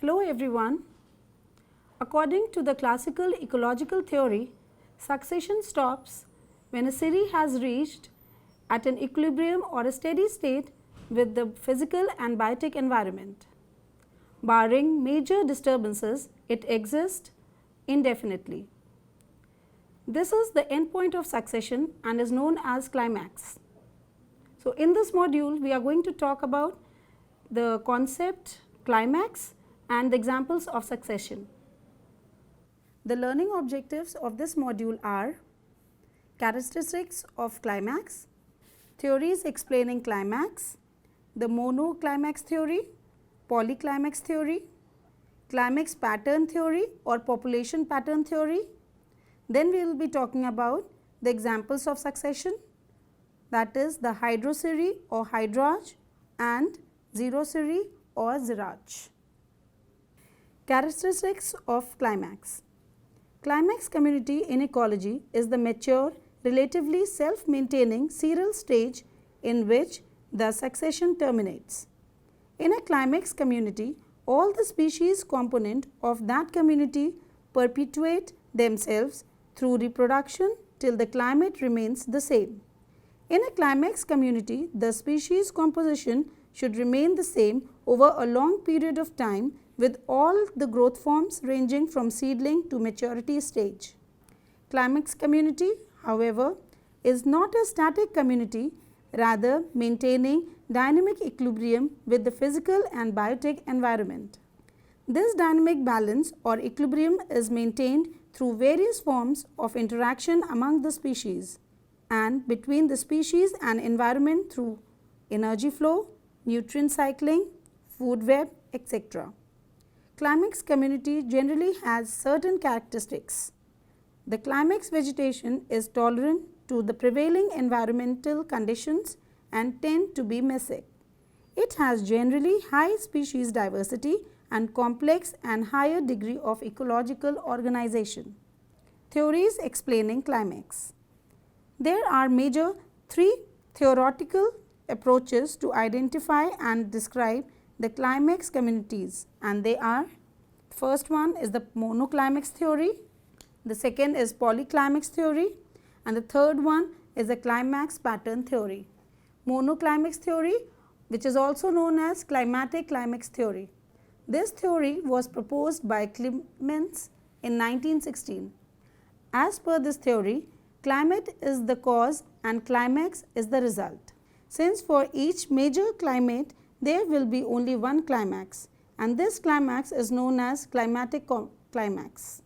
Hello everyone. According to the classical ecological theory, succession stops when a series has reached at an equilibrium or a steady state with the physical and biotic environment. Barring major disturbances, it exists indefinitely. This is the endpoint of succession and is known as climax. So, in this module, we are going to talk about the concept climax and the examples of succession. The learning objectives of this module are characteristics of climax, theories explaining climax, the monoclimax theory, polyclimax theory, climax pattern theory or population pattern theory. Then we will be talking about the examples of succession, that is the hydrosery or hydrarch and xerosery or xerarch. Characteristics of climax. Climax community in ecology is the mature, relatively self-maintaining serial stage in which the succession terminates. In a climax community, all the species component of that community perpetuate themselves through reproduction till the climate remains the same. In a climax community, the species composition should remain the same over a long period of time with all the growth forms ranging from seedling to maturity stage. Climax community, however, is not a static community, rather maintaining dynamic equilibrium with the physical and biotic environment. This dynamic balance or equilibrium is maintained through various forms of interaction among the species and between the species and environment through energy flow, nutrient cycling, food web, etc. Climax community generally has certain characteristics. The climax vegetation is tolerant to the prevailing environmental conditions and tend to be mesic. It has generally high species diversity and complex and higher degree of ecological organization. Theories explaining climax. There are major three theoretical approaches to identify and describe the climax communities, and they are: first one is the monoclimax theory, the second is polyclimax theory, and the third one is the climax pattern theory. Monoclimax theory, which is also known as climatic climax theory. This theory was proposed by Clemens in 1916. As per this theory, climate is the cause and climax is the result. Since for each major climate there will be only one climax, and this climax is known as climatic climax.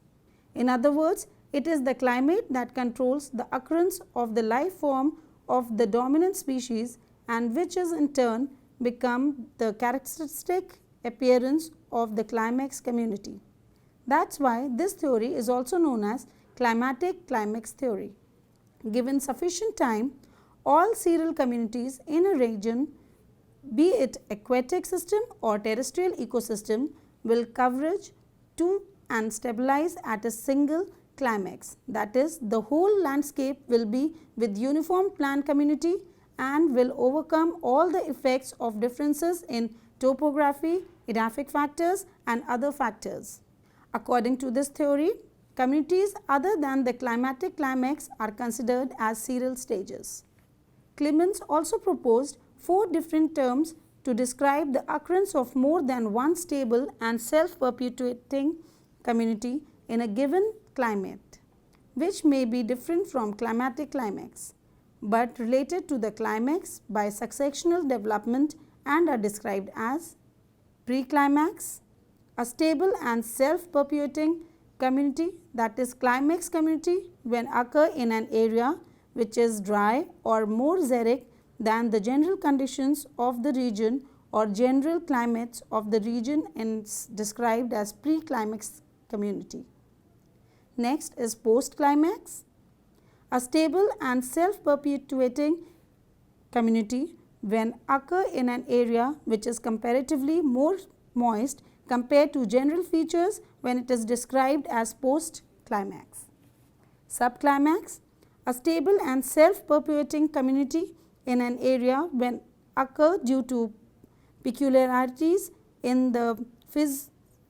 In other words, it is the climate that controls the occurrence of the life form of the dominant species and which is in turn become the characteristic appearance of the climax community. That is why this theory is also known as climatic climax theory. Given sufficient time, all cereal communities in a region, be it aquatic system or terrestrial ecosystem, will converge to and stabilize at a single climax. That is, the whole landscape will be with uniform plant community and will overcome all the effects of differences in topography, edaphic factors and other factors. According to this theory, communities other than the climatic climax are considered as cereal stages. Clemens also proposed 4 different terms to describe the occurrence of more than one stable and self-perpetuating community in a given climate, which may be different from climatic climax, but related to the climax by successional development and are described as preclimax, a stable and self-perpetuating community, that is climax community when occur in an area which is dry or more xeric than the general conditions of the region or general climates of the region is described as preclimax community. Next is post-climax, a stable and self-perpetuating community when occur in an area which is comparatively more moist compared to general features when it is described as post-climax. Subclimax, a stable and self-perpetuating community in an area when occur due to peculiarities in the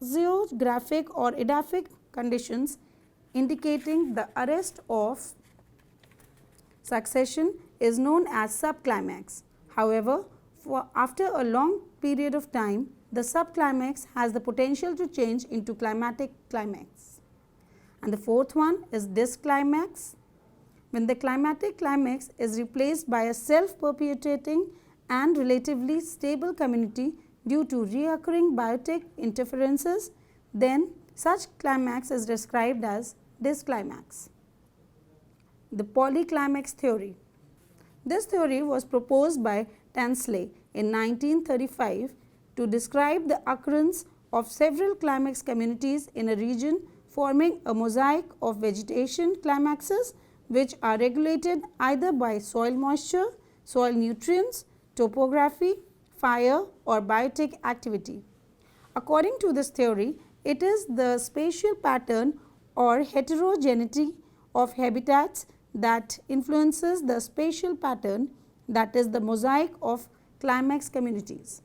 axiographic or edaphic conditions indicating the arrest of succession is known as subclimax. However, after a long period of time, the subclimax has the potential to change into climatic climax. And the fourth one is dysclimax, when the climatic climax is replaced by a self-perpetuating and relatively stable community due to recurring biotic interferences, then such climax is described as dysclimax. The polyclimax theory. This theory was proposed by Tansley in 1935 to describe the occurrence of several climax communities in a region, forming a mosaic of vegetation climaxes which are regulated either by soil moisture, soil nutrients, topography, fire or biotic activity. According to this theory, it is the spatial pattern or heterogeneity of habitats that influences the spatial pattern, that is the mosaic of climax communities.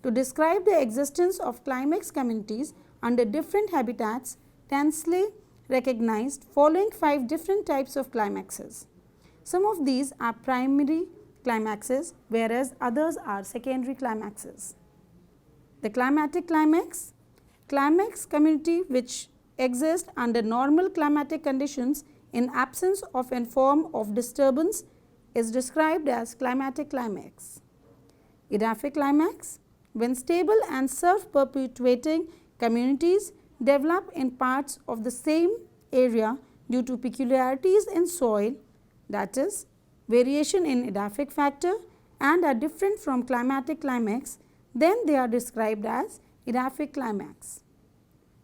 To describe the existence of climax communities under different habitats, Tansley recognized following 5 different types of climaxes. Some of these are primary climaxes, whereas others are secondary climaxes. The climatic climax community which exists under normal climatic conditions in absence of any form of disturbance is described as climatic climax. Edaphic climax, when stable and self-perpetuating communities develop in parts of the same area due to peculiarities in soil, that is variation in edaphic factor, and are different from climatic climax, then they are described as edaphic climax.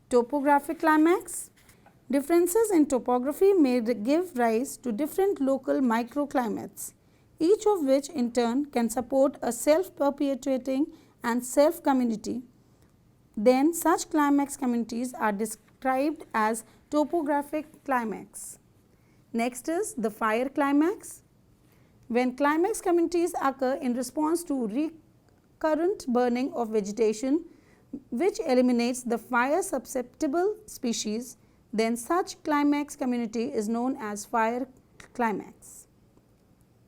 Topographic climax, differences in topography may give rise to different local microclimates, each of which in turn can support a self-perpetuating and self-community. Then such climax communities are described as topographic climax. Next is the fire climax. When climax communities occur in response to recurrent burning of vegetation which eliminates the fire susceptible species, then such climax community is known as fire climax.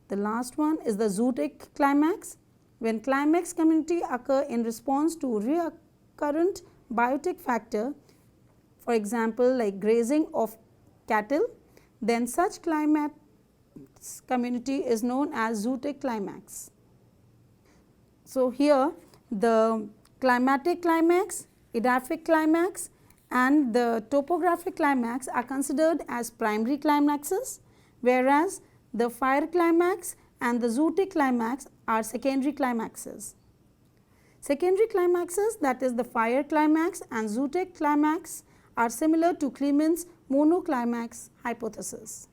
The last one is the zootic climax. When climax community occur in response to recurrent biotic factor, for example like grazing of cattle, then such climax community is known as zootic climax. So, here the climatic climax, edaphic climax and the topographic climax are considered as primary climaxes, whereas the fire climax and the zootic climax are secondary climaxes. Secondary climaxes, that is the fire climax and zootic climax, are similar to Clemens' monoclimax hypothesis.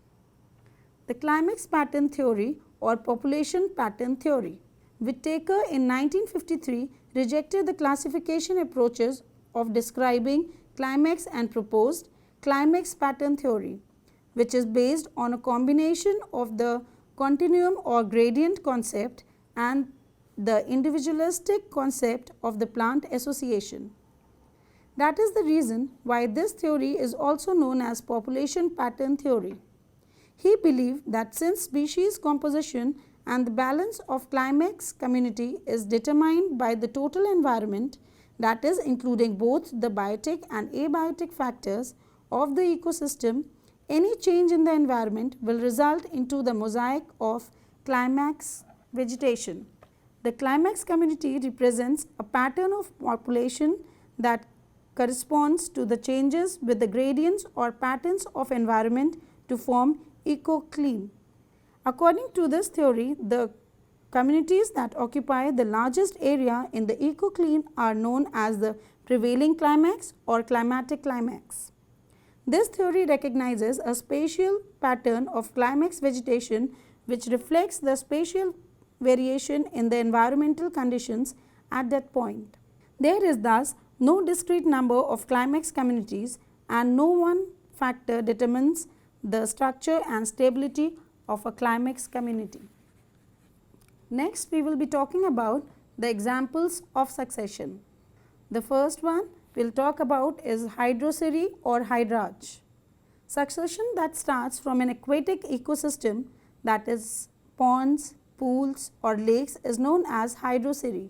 The climax pattern theory or population pattern theory. Whittaker in 1953 rejected the classification approaches of describing climax and proposed climax pattern theory, which is based on a combination of the continuum or gradient concept and the individualistic concept of the plant association. That is the reason why this theory is also known as population pattern theory. He believed that since species composition and the balance of climax community is determined by the total environment, that is including both the biotic and abiotic factors of the ecosystem, any change in the environment will result into the mosaic of climax vegetation. The climax community represents a pattern of population that corresponds to the changes with the gradients or patterns of environment to form ecocline. According to this theory, the communities that occupy the largest area in the ecocline are known as the prevailing climax or climatic climax. This theory recognizes a spatial pattern of climax vegetation which reflects the spatial variation in the environmental conditions at that point. There is thus no discrete number of climax communities and no one factor determines the structure and stability of a climax community. Next, we will be talking about the examples of succession. The first one we'll talk about is hydroceri or hydrarch. Succession that starts from an aquatic ecosystem, that is ponds, pools or lakes, is known as hydroceri.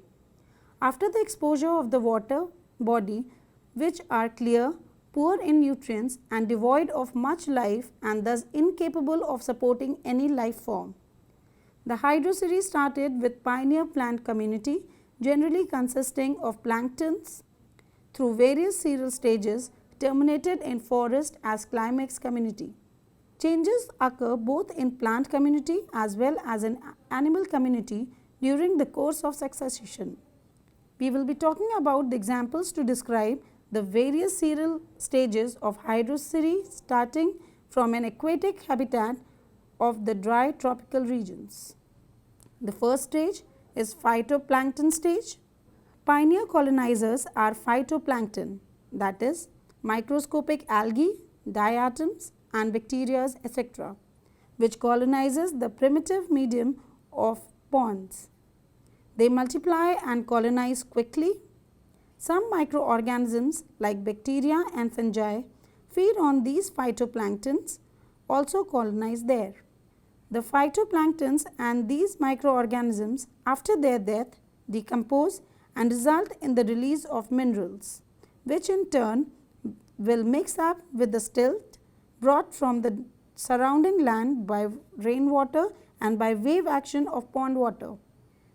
After the exposure of the water body, which are clear, poor in nutrients and devoid of much life and thus incapable of supporting any life form. The hydroceri started with pioneer plant community, generally consisting of planktons, through various serial stages, terminated in forest as climax community. Changes occur both in plant community as well as in animal community during the course of succession. We will be talking about the examples to describe the various serial stages of hydroceri starting from an aquatic habitat of the dry tropical regions. The first stage is phytoplankton stage. Pioneer colonizers are phytoplankton, that is microscopic algae, diatoms and bacteria, etc., which colonizes the primitive medium of ponds. They multiply and colonize quickly. Some microorganisms like bacteria and fungi feed on these phytoplanktons, also colonize there. The phytoplanktons and these microorganisms after their death decompose and result in the release of minerals, which in turn will mix up with the silt brought from the surrounding land by rainwater and by wave action of pond water.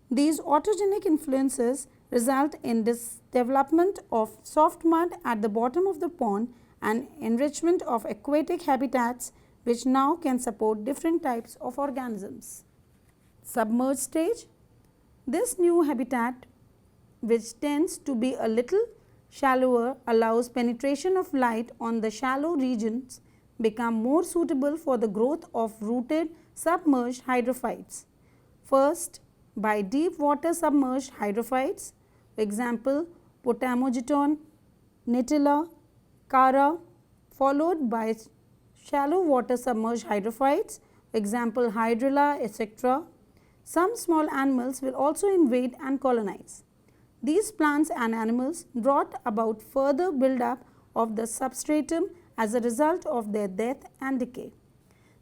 These autogenic influences result in this development of soft mud at the bottom of the pond and enrichment of aquatic habitats which now can support different types of organisms. Submerged stage. This new habitat, which tends to be a little shallower, allows penetration of light on the shallow regions, become more suitable for the growth of rooted submerged hydrophytes. First, by deep water submerged hydrophytes, example Potamogeton, Nitilla, Cara, followed by shallow water submerged hydrophytes, example Hydrilla, etc. Some small animals will also invade and colonize. These plants and animals brought about further build-up of the substratum as a result of their death and decay.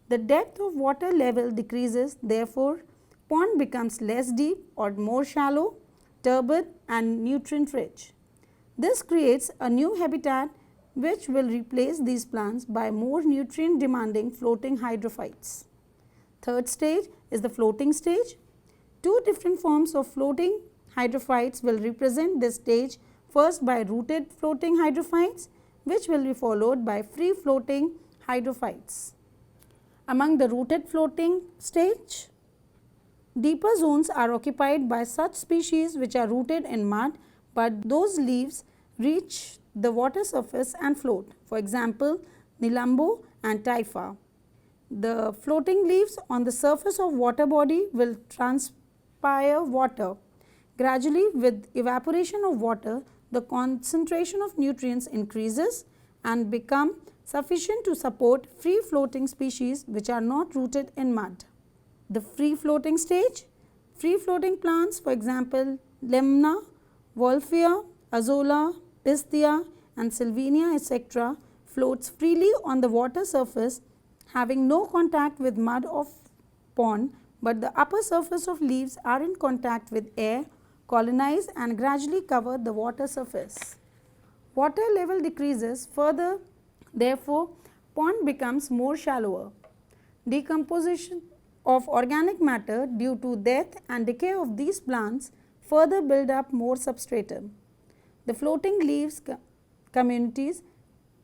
The depth of water level decreases, therefore, pond becomes less deep or more shallow, turbid and nutrient rich. This creates a new habitat which will replace these plants by more nutrient demanding floating hydrophytes. Third stage is the floating stage. Two different forms of floating hydrophytes will represent this stage, first by rooted floating hydrophytes, which will be followed by free floating hydrophytes. Among the rooted floating stage, deeper zones are occupied by such species which are rooted in mud, but those leaves reach the water surface and float. For example, Nilambo and Typha. The floating leaves on the surface of water body will transpire water. Gradually, with evaporation of water, the concentration of nutrients increases and become sufficient to support free floating species which are not rooted in mud. The free floating stage, free floating plants, for example, Lemna, Wolffia, Azolla, Pisthia and Sylvinia, etc., floats freely on the water surface, having no contact with mud of pond, but the upper surface of leaves are in contact with air, colonize and gradually cover the water surface. Water level decreases further, therefore, pond becomes more shallower. Decomposition of organic matter due to death and decay of these plants further build up more substratum. The floating leaves communities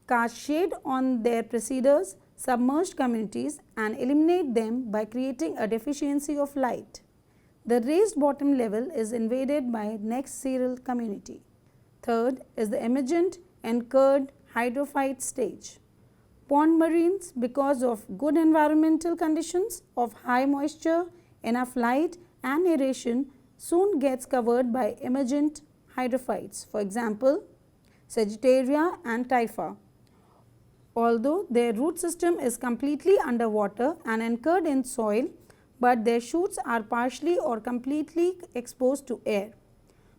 cast shade on their preceders, submerged communities and eliminate them by creating a deficiency of light. The raised bottom level is invaded by next serial community. Third is the emergent anchored hydrophyte stage. Pond marines, because of good environmental conditions of high moisture, enough light and aeration, soon gets covered by emergent hydrophytes, for example, Sagittaria and Typha. Although their root system is completely underwater and anchored in soil, but their shoots are partially or completely exposed to air.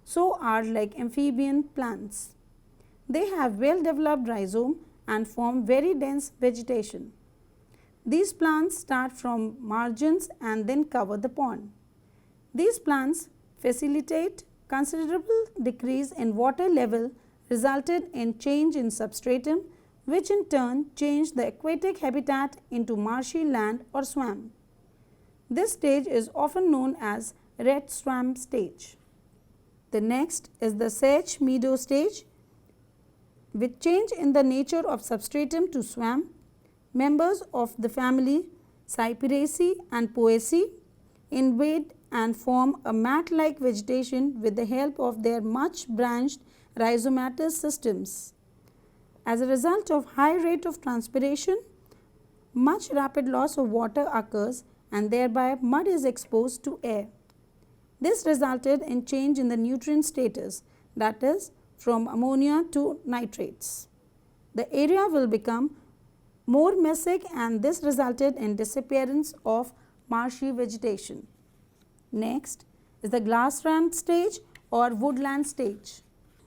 So are like amphibian plants. They have well developed rhizome and form very dense vegetation. These plants start from margins and then cover the pond. These plants facilitate considerable decrease in water level resulted in change in substratum, which in turn changed the aquatic habitat into marshy land or swamp. This stage is often known as red swamp stage. The next is the sedge meadow stage. With change in the nature of substratum to swamp, members of the family Cyperaceae and Poaceae invade and form a mat-like vegetation with the help of their much branched rhizomatous systems. As a result of high rate of transpiration, much rapid loss of water occurs and thereby mud is exposed to air. This resulted in change in the nutrient status, that is, from ammonia to nitrates. The area will become more mesic and this resulted in disappearance of marshy vegetation. Next is the grassland stage or woodland stage.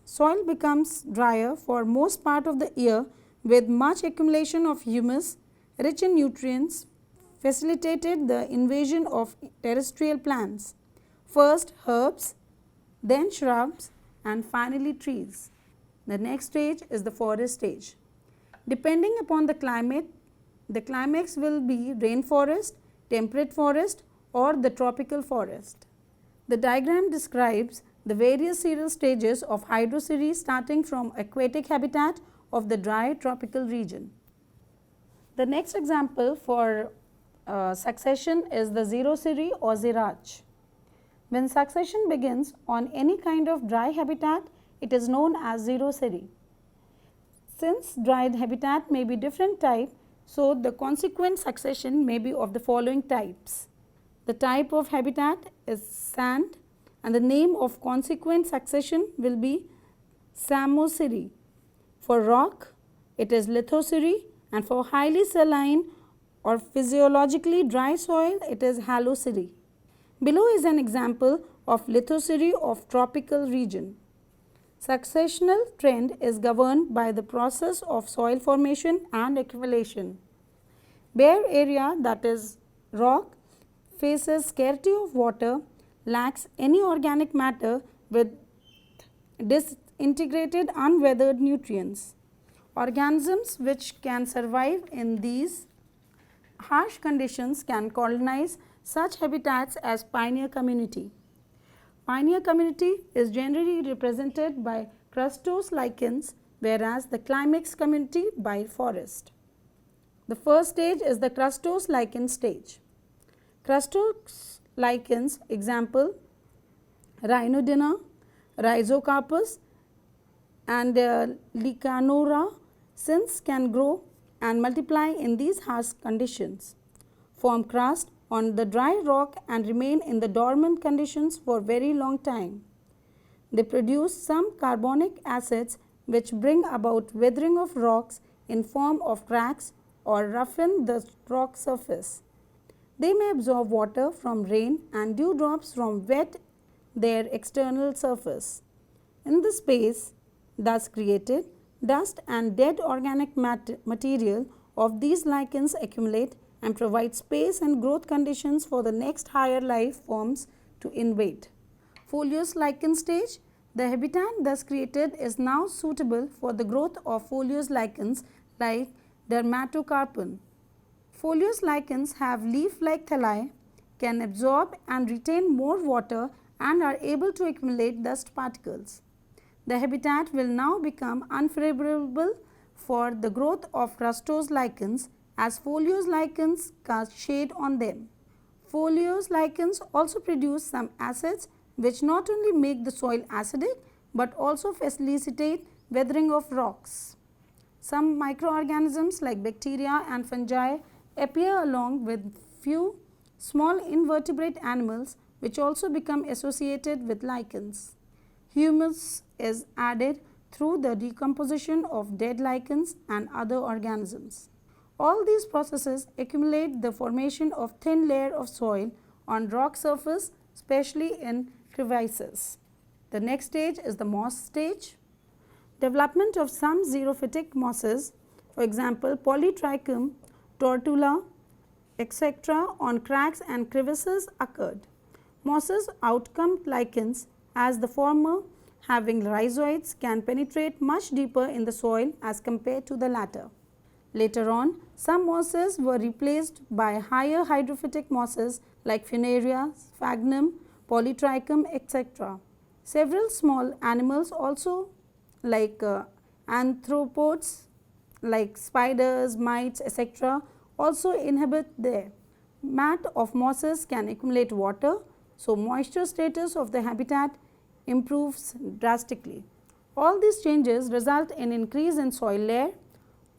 Soil becomes drier for most part of the year with much accumulation of humus rich in nutrients facilitated the invasion of terrestrial plants, first herbs, then shrubs and finally trees. The next stage is the forest stage. Depending upon the climate, the climax will be rainforest, temperate forest or the tropical forest. The diagram describes the various cereal stages of Hydrocereus starting from aquatic habitat of the dry tropical region. The next example for succession is the Xerocereus or Xerarch. When succession begins on any kind of dry habitat, it is known as Xerocereus. Since dried habitat may be different type, so the consequent succession may be of the following types. The type of habitat is sand and the name of consequent succession will be Samocereus. For rock, it is Lithocereus and for highly saline or physiologically dry soil, it is Halocereus. Below is an example of Lithocereus of tropical region. Successional trend is governed by the process of soil formation and accumulation. Bare area, that is rock, faces scarcity of water, lacks any organic matter with disintegrated unweathered nutrients. Organisms which can survive in these harsh conditions can colonize such habitats as pioneer community. Pioneer community is generally represented by crustose lichens, whereas the climax community by forest. The first stage is the crustose lichen stage. Crustose lichens, example Rhinodina, Rhizocarpus and Lecanora, since can grow and multiply in these harsh conditions, form crust on the dry rock and remain in the dormant conditions for very long time. They produce some carbonic acids which bring about weathering of rocks in form of cracks or roughen the rock surface. They may absorb water from rain and dewdrops from wet their external surface. In the space thus created, dust and dead organic material of these lichens accumulate and provide space and growth conditions for the next higher life forms to invade. Foliose lichen stage. The habitat thus created is now suitable for the growth of foliose lichens like Dermatocarpon. Foliose lichens have leaf-like thalli, can absorb and retain more water and are able to accumulate dust particles. The habitat will now become unfavorable for the growth of crustose lichens as foliose lichens cast shade on them. Foliose lichens also produce some acids which not only make the soil acidic but also facilitate weathering of rocks. Some microorganisms like bacteria and fungi appear along with few small invertebrate animals which also become associated with lichens. Humus is added through the decomposition of dead lichens and other organisms. All these processes accumulate the formation of thin layer of soil on rock surface, especially in crevices. The next stage is the moss stage. Development of some xerophytic mosses, for example, Polytrichum, Tortula, etc. on cracks and crevices occurred. Mosses outcome lichens, as the former having rhizoids can penetrate much deeper in the soil as compared to the latter. Later on, some mosses were replaced by higher hydrophytic mosses like Funaria, Sphagnum, Polytrichum, etc. Several small animals also like arthropods like spiders, mites, etc. also inhabit there. Mat of mosses can accumulate water, so moisture status of the habitat improves drastically. All these changes result in increase in soil layer,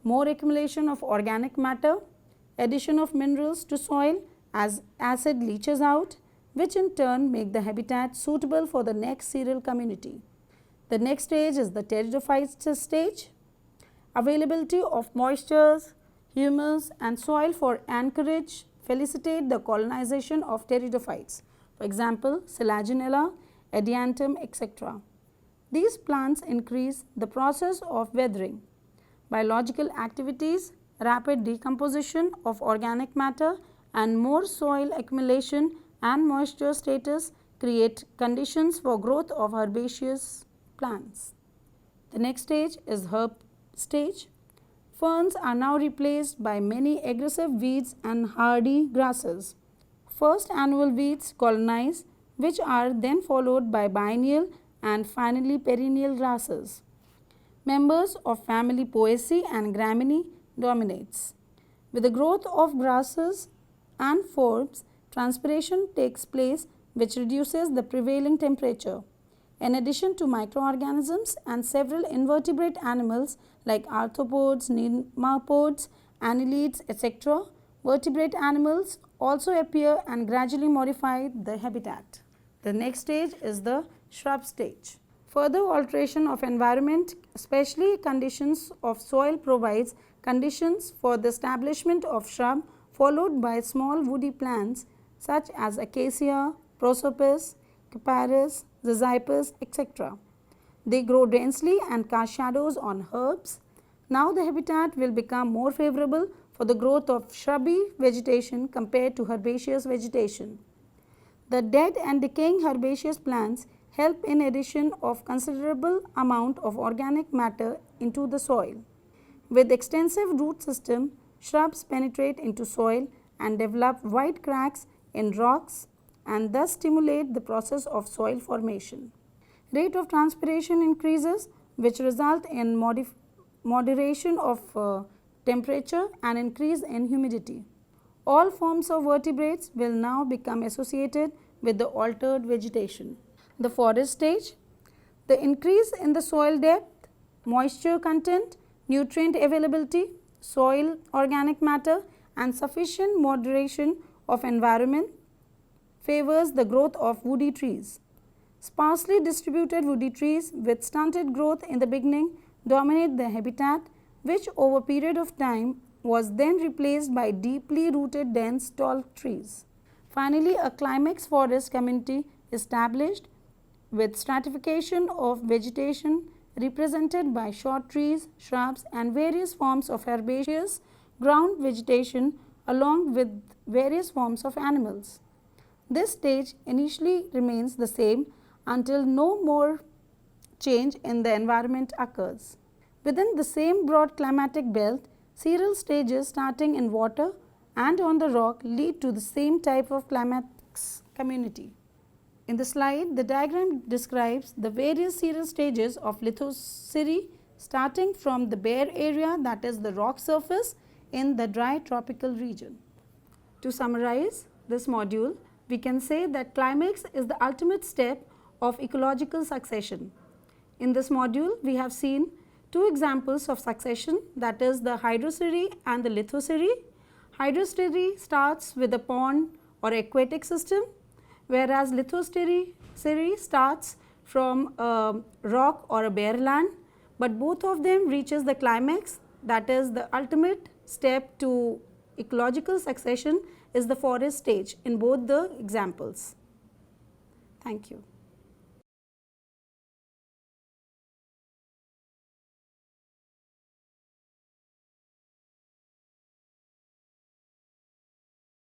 more accumulation of organic matter, addition of minerals to soil as acid leaches out, which in turn make the habitat suitable for the next cereal community. The next stage is the pteridophyte stage. Availability of moistures, humus and soil for anchorage facilitate the colonization of pteridophytes, for example, Selaginella, Adiantum, etc. These plants increase the process of weathering. Biological activities, rapid decomposition of organic matter and more soil accumulation and moisture status create conditions for growth of herbaceous plants. The next stage is herb stage. Ferns are now replaced by many aggressive weeds and hardy grasses. First annual weeds colonize, which are then followed by biennial and finally perennial grasses. Members of family Poaceae and Gramineae dominates. With the growth of grasses and forbs, transpiration takes place which reduces the prevailing temperature. In addition to microorganisms and several invertebrate animals like arthropods, nematode, annelids, etc., vertebrate animals also appear and gradually modify the habitat. The next stage is the shrub stage. Further alteration of environment, especially conditions of soil, provides conditions for the establishment of shrub followed by small woody plants such as acacia, prosopis, cyperus, ziziphus, etc. They grow densely and cast shadows on herbs. Now the habitat will become more favorable for the growth of shrubby vegetation compared to herbaceous vegetation. The dead and decaying herbaceous plants help in addition of considerable amount of organic matter into the soil. With extensive root system, shrubs penetrate into soil and develop wide cracks in rocks and thus stimulate the process of soil formation. Rate of transpiration increases, which result in moderation of temperature and increase in humidity. All forms of vertebrates will now become associated with the altered vegetation. The forest stage, the increase in the soil depth, moisture content, nutrient availability, soil organic matter and sufficient moderation of environment favors the growth of woody trees. Sparsely distributed woody trees with stunted growth in the beginning dominate the habitat, which over a period of time was then replaced by deeply rooted dense tall trees. Finally, a climax forest community established with stratification of vegetation represented by short trees, shrubs and various forms of herbaceous ground vegetation along with various forms of animals. This stage initially remains the same until no more change in the environment occurs. Within the same broad climatic belt, cereal stages starting in water and on the rock lead to the same type of climax community. In the slide, the diagram describes the various cereal stages of Lithoceri starting from the bare area, that is the rock surface in the dry tropical region. To summarize this module, we can say that climax is the ultimate step of ecological succession. In this module, we have seen two examples of succession, that is the Hydroceri and the Lithoceri. Hydroceri starts with a pond or aquatic system, whereas Lithoceri starts from a rock or a bare land, but both of them reaches the climax, that is the ultimate step to ecological succession is the forest stage in both the examples. Thank you.